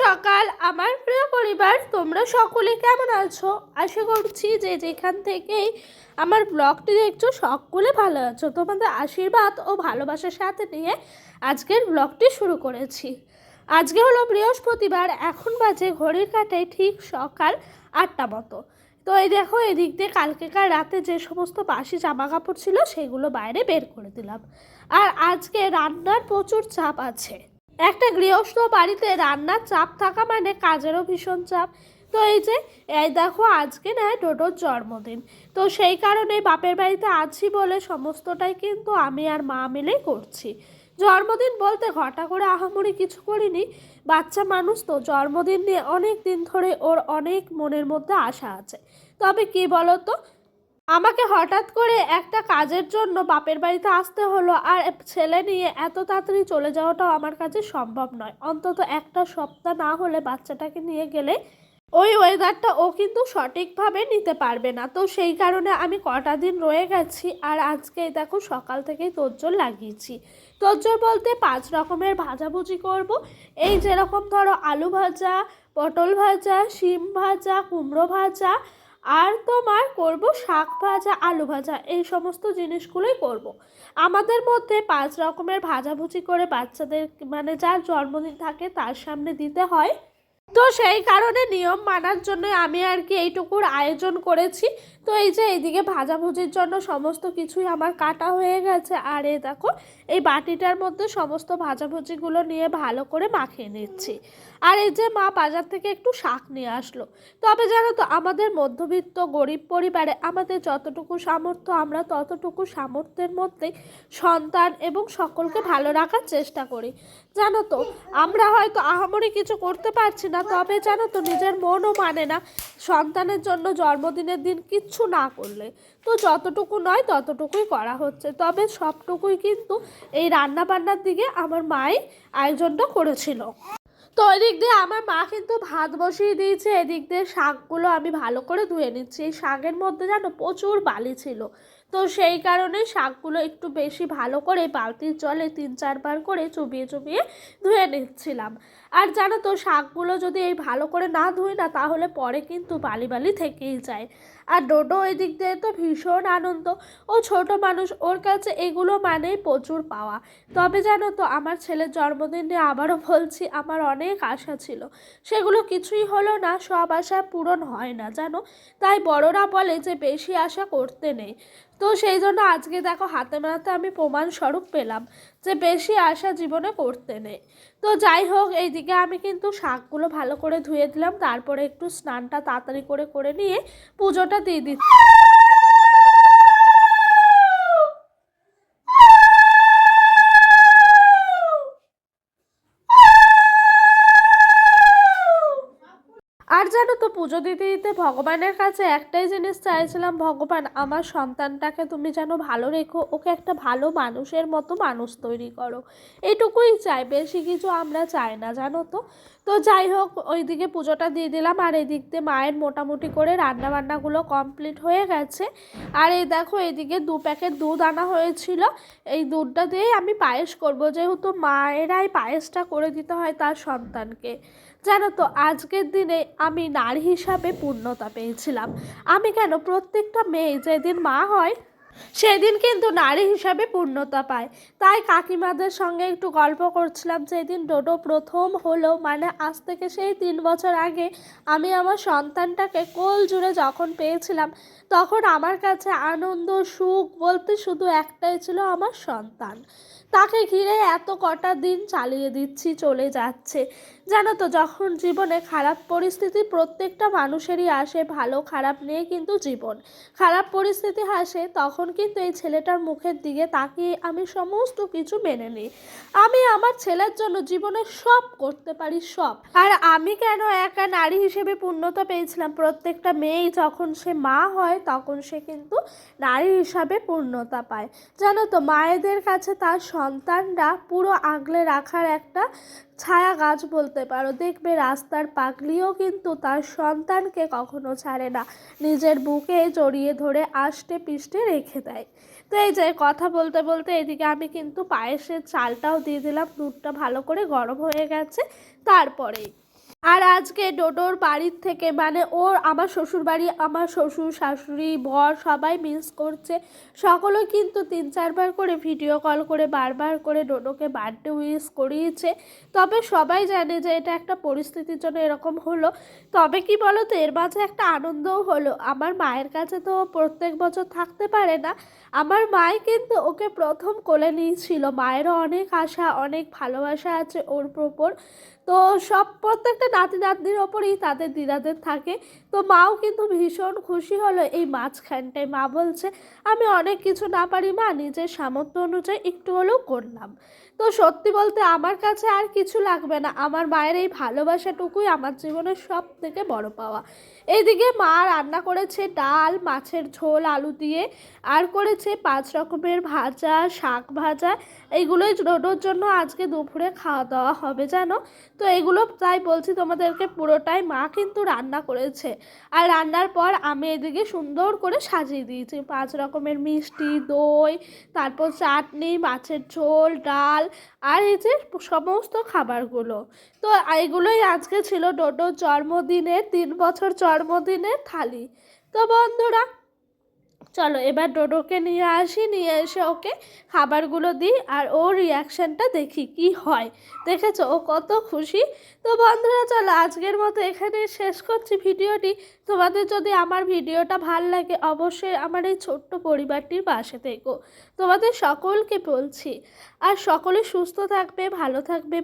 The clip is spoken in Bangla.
সকাল আমার প্রিয় পরিবার, তোমরা সকলে কেমন আছো? আশা করছি যে যেখান থেকেই আমার ব্লগটি দেখছো সকলে ভালো আছো। তোমাদের আশীর্বাদ ও ভালোবাসার সাথে নিয়ে আজকের ব্লগটি শুরু করেছি। আজকে হলো বৃহস্পতিবার, এখন বাজে ঘড়ির কাঁটায় ঠিক সকাল 8টা মতো। তো এই দেখো, এদিক দিয়ে কালকেকার রাতে যে সমস্ত বাসি জামা কাপড় ছিল সেগুলো বাইরে বের করে দিলাম। আর আজকে রান্নার প্রচুর চাপ আছে। একটা গৃহস্থ বাড়িতে রান্নার চাপ থাকা মানে কাজেরও ভীষণ চাপ। তো এই দেখো, আজকে না ডোডোর জন্মদিন। তো সেই কারণে বাপের বাড়িতে আছি বলে সমস্তটাই কিন্তু আমি আর মা মিলেই করছি। জন্মদিন বলতে ঘটা করে আহামরি কিছু করিনি। বাচ্চা মানুষ তো, জন্মদিন নিয়ে অনেক দিন ধরে ওর অনেক মনের মধ্যে আশা আছে। তবে কি বলো তো, আমাকে হঠাৎ করে একটা কাজের জন্য বাপের বাড়িতে আসতে হলো, আর ছেলে নিয়ে এত তাড়াতাড়ি চলে যাওয়াটাও আমার কাছে সম্ভব নয়। অন্তত একটা সপ্তাহ না হলে বাচ্চাটাকে নিয়ে গেলে ওই ওয়েদারটা ও কিন্তু সঠিকভাবে নিতে পারবে না। তো সেই কারণে আমি কটা দিন রয়ে গেছি। আর আজকে দেখো সকাল থেকেই তোড়জোড় লাগিয়েছি। তোড়জোড় বলতে 5 রকমের ভাজাভুজি করব। এই যেরকম ধরো আলু ভাজা, পটল ভাজা, শিম ভাজা, কুমড়ো ভাজা, আর তোমার করব শাক ভাজা, আলু ভাজা, এই সমস্ত জিনিসগুলোই করব। আমাদের মধ্যে 5 রকমের ভাজাভুজি করে বাচ্চাদের মানে যার জন্মদিন থাকে তার সামনে দিতে হয়। তো সেই কারণে নিয়ম মানার জন্য আমি আর কি এইটুকুর আয়োজন করেছি। তো এই যে এইদিকে ভাজাভুজির জন্য সমস্ত কিছুই আমার কাটা হয়ে গেছে। আর এই দেখো, এই বাটিটার মধ্যে সমস্ত ভাজাভুজিগুলো নিয়ে ভালো করে মাখিয়ে নিচ্ছি। আর এই যে মা বাজার থেকে একটু শাক নিয়ে আসলো। তবে জানো তো, আমাদের মধ্যবিত্ত গরিব পরিবারে আমাদের যতটুকু সামর্থ্য, আমরা ততটুকু সামর্থ্যের মধ্যে সন্তান এবং সকলকে ভালো রাখার চেষ্টা করি। জানো তো, আমরা হয়তো আহামরি কিছু করতে পারছি না, তবে জানো তো নিজের মনও মানে না সন্তানের জন্য জন্মদিনের দিন কিচ্ছু না করলে। তো যতটুকু নয় ততটুকুই করা হচ্ছে। তবে সবটুকুই কিন্তু এই রান্না বান্নার দিকে আমার মাই আয়োজনটা করেছিল। তো এদিক দিয়ে আমার মা কিন্তু ভাত বসিয়ে দিয়েছে, এদিক দিয়ে শাকগুলো আমি ভালো করে ধুয়ে নিচ্ছি। এই শাকের মধ্যে জানো প্রচুর বালি ছিল। তো সেই কারণে শাকগুলো একটু বেশি ভালো করে বালতির জলে 3-4 বার করে চুবিয়ে চুবিয়ে ধুয়ে নিচ্ছিলাম। আর জানো তো, শাকগুলো যদি এই ভালো করে না ধুই না, তাহলে পরে কিন্তু বালি বালি থেকেই যায়। আর ডোডো এই দিক দিয়ে তো ভীষণ আনন্দ। ও ছোট মানুষ, ওর কাছে এগুলো মানেই প্রচুর পাওয়া। তবে জানো তো, আমার ছেলের জন্মদিন নিয়ে আবারও বলছি, আমার অনেক আশা ছিল, সেগুলো কিছুই হলো না। সব আশা পূরণ হয় না জানো। তাই বড়রা বলে যে বেশি আশা করতে নেই। তো সেই জন্য আজকে দেখো হাতে নাতে আমি প্রমাণস্বরূপ পেলাম যে বেশি আশা জীবনে করতে নেই। তো যাই হোক, এইদিকে আমি কিন্তু শাকগুলো ভালো করে ধুয়ে দিলাম, তারপরে একটু স্নানটা তাড়াতাড়ি করে করে নিয়ে পুজোটা দিয়ে দিচ্ছি। আর জানো তো, পুজো দিতে দিতে ভগবানের কাছে একটাই জিনিস চাইছিলাম, ভগবান আমার সন্তানটাকে তুমি যেন ভালো রেখো, ওকে একটা ভালো মানুষের মতো মানুষ তৈরি করো। এটুকুই চাই, বেশি কিছু আমরা চাই না জানো তো। তো যাই হোক, ওইদিকে পুজোটা দিয়ে দিলাম। আর এই দিক দিয়ে মায়ের মোটামুটি করে রান্না বান্নাগুলো কমপ্লিট হয়ে গেছে। আর এই দেখো, এইদিকে 2 প্যাকেট দুধ আনা হয়েছিল। এই দুধটা দিয়েই আমি পায়েস করব, যেহেতু মায়েরাই পায়েসটা করে দিতে হয় তার সন্তানকে। জানো তো, আজকের দিনে আমি নারী হিসাবে পূর্ণতা পেয়েছিলাম। আমি কেন, প্রত্যেকটা মেয়ে যেদিন মা হয় সেদিন কিন্তু নারী হিসাবে পূর্ণতা পায়। তাই কাকিমাদের সঙ্গে একটু গল্প করছিলাম, যেদিন ডোডো প্রথম হলো, মানে আজ থেকে সেই 3 বছর আগে আমি আমার সন্তানটাকে কোল জুড়ে যখন পেয়েছিলাম, তখন আমার কাছে আনন্দ সুখ বলতে শুধু একটাই ছিল, আমার সন্তান। তাকে ঘিরে এত কটা দিন চালিয়ে দিচ্ছি, চলে যাচ্ছে। জানো তো, যখন জীবনে খারাপ পরিস্থিতি প্রত্যেকটা মানুষেরই আসে, ভালো খারাপ নিয়ে কিন্তু জীবন, খারাপ পরিস্থিতি আসে, তখন কিন্তু এই ছেলেটার মুখের দিকে তাকিয়ে আমি সমস্ত কিছু মেনে নিই। আমি আমার ছেলের জন্য জীবনে সব করতে পারি, সব। আর আমি কেন একা নারী হিসেবে পূর্ণতা পেয়েছিলাম, প্রত্যেকটা মেয়েই যখন সে মা হয় তখন সে কিন্তু নারী হিসাবে পূর্ণতা পায়। জানো তো, মায়েদের কাছে তার সন্তানরা পুরো আগলে রাখার একটা ছায়া গাছ বলতে পারো। দেখবে রাস্তার পাগলিও কিন্তু তার সন্তানকে কখনো ছাড়ে না, নিজের বুকে জড়িয়ে ধরে আষ্টে পিষ্টে রেখে দেয়। তো এই যে কথা বলতে বলতে এদিকে আমি কিন্তু পায়েসের চালটাও দিয়ে দিলাম, দুধটা ভালো করে গরম হয়ে গেছে। তারপরেই আর আজকে ডোডোর বাড়ির থেকে মানে আমার শ্বশুর বাড়ি, আমার শ্বশুর শাশুড়ি বর সবাই মিস করছে। সকলে কিন্তু 3-4 বার করে ভিডিও কল করে বারবার করে ডোডোকে বার্থডে উইশ করিয়েছে। তবে সবাই জানে যে এটা একটা পরিস্থিতির জন্য এরকম হলো। তবে কি বলো তো, এর মাঝে একটা আনন্দও হলো। আমার মায়ের কাছে তো প্রত্যেক বছর থাকতে পারে না, আমার মাই কিন্তু ওকে প্রথম কোলে নিয়েছিল। মায়েরও অনেক আশা অনেক ভালোবাসা আছে ওর ওপর। তো সব প্রত্যেকটা নাতি নাতনির ওপরেই তাদের দিদাদের থাকে। তো মাও কিন্তু ভীষণ খুশি হলো এই মাঝখানটায়। মা বলছে আমি অনেক কিছু না পারি মা, নিজের সামর্থ্য অনুযায়ী একটু হলেও করলাম। তো সত্যি বলতে আমার কাছে আর কিছু লাগবে না, আমার মায়ের এই ভালোবাসাটুকুই আমার জীবনের সব থেকে বড় পাওয়া। এইদিকে মা রান্না করেছে ডাল, মাছের ঝোল আলু দিয়ে, আর করেছে 5 রকমের ভাজা, শাক ভাজা। এইগুলোই ডোডোর জন্য আজকে দুপুরে খাওয়া দাওয়া হবে জানো। তো এগুলো তাই বলছি তোমাদেরকে, পুরোটাই মা কিন্তু রান্না করেছে। আর রান্নার পর আমি এদিকে সুন্দর করে সাজিয়ে দিয়েছি 5 রকমের মিষ্টি, দই, তারপর চাটনি, মাছের ঝোল, ডাল, আর এই যে সমস্ত খাবারগুলো। তো এইগুলোই আজকে ছিল ডোডোর জন্মদিনের 3 বছর জন্মদিনের থালি। তো বন্ধুরা চলো এবার ডোডোকে নিয়ে আসি, নিয়ে এসে ওকে খাবারগুলো দিই আর ওর রিয়াকশানটা দেখি কি হয়। দেখেছো ও কত খুশি। তো বন্ধুরা চলো আজকের মতো এখানে শেষ করছি ভিডিওটি। তোমাদের যদি আমার ভিডিওটা ভাল লাগে অবশ্যই আমার এই ছোট্ট পরিবারটির পাশে থেকো। তোমাদের সকলকে বলছি, আর সকলে সুস্থ থাকবে, ভালো থাকবে।